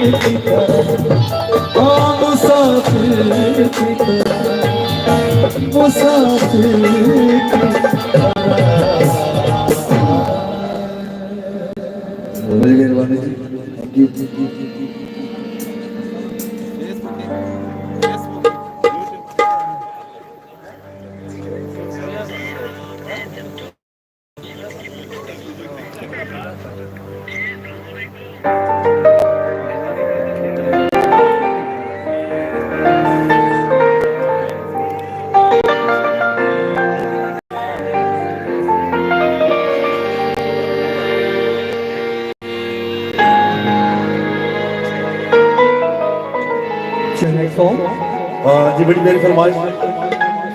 की तरह, हाँ मुसाफिर की तरह, मुसाफिर की तरह। बड़ी मेहरबानी जी, थैंक यू। जी बड़ी मेरी फरमाइश,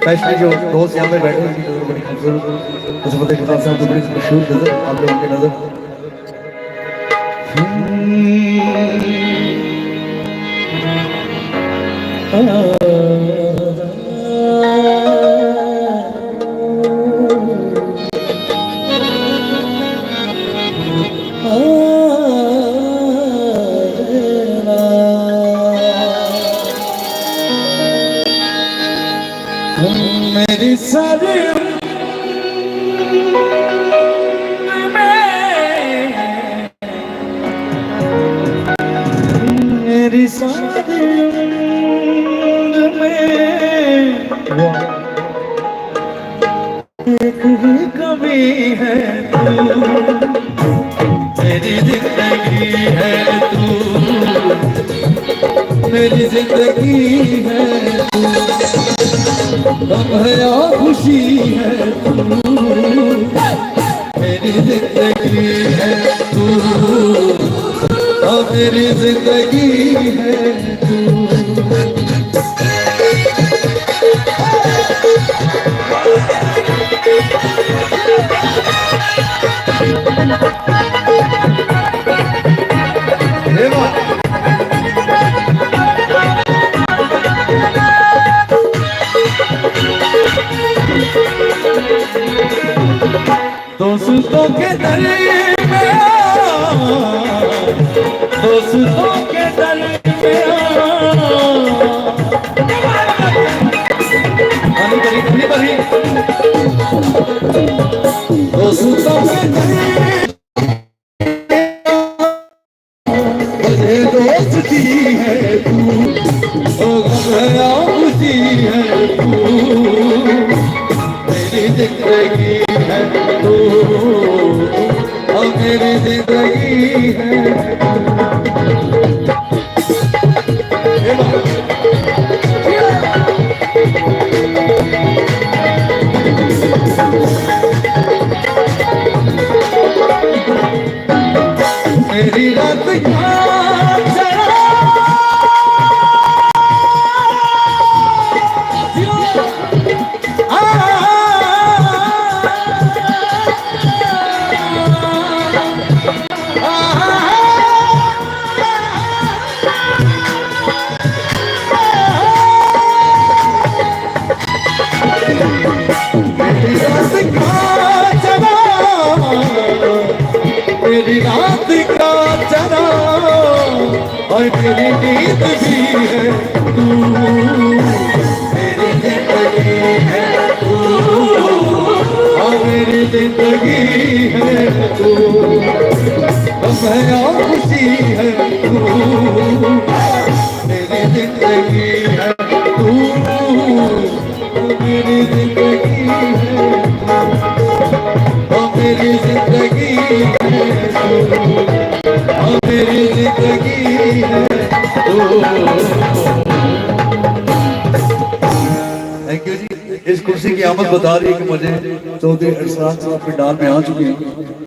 स्पेशली जो दोस्त यहाँ पे बैठे हैं, नजर बड़ी खूबसूरत, उस फतेह खान साहब की बड़ी मशहूर नजर आप लोगों की नजर। मेरी सारी मेरी सारी में एक ही कमी है तू, मेरी जिंदगी है तू, मेरी जिंदगी है तू, गम है या खुशी है तू, मेरी जिंदगी है तू, मेरी जिंदगी है तू। दोस्तों के दर में, दोस्तों के दर में, दोस्तों के दर दोस्ती है तू, गया खुशी है तू, मेरी जिंदगी है तू, मेरी जिंदगी है। मेरी रात मेरी रात का चरा और मेरी नींद भी है तू, मेरी जिंदगी है तू, और मेरी जिंदगी है तू, मैं खुशी है तू, मेरी जिंदगी है तू, मेरी जिंदगी है तू, मेरी जिंदगी है तू, मेरी जिंदगी है तू। थैंक यू जी। इस कुर्सी की आमद बता रही है कि मुझे चौधरी अरसलान साहब के डाल में आ चुके हैं।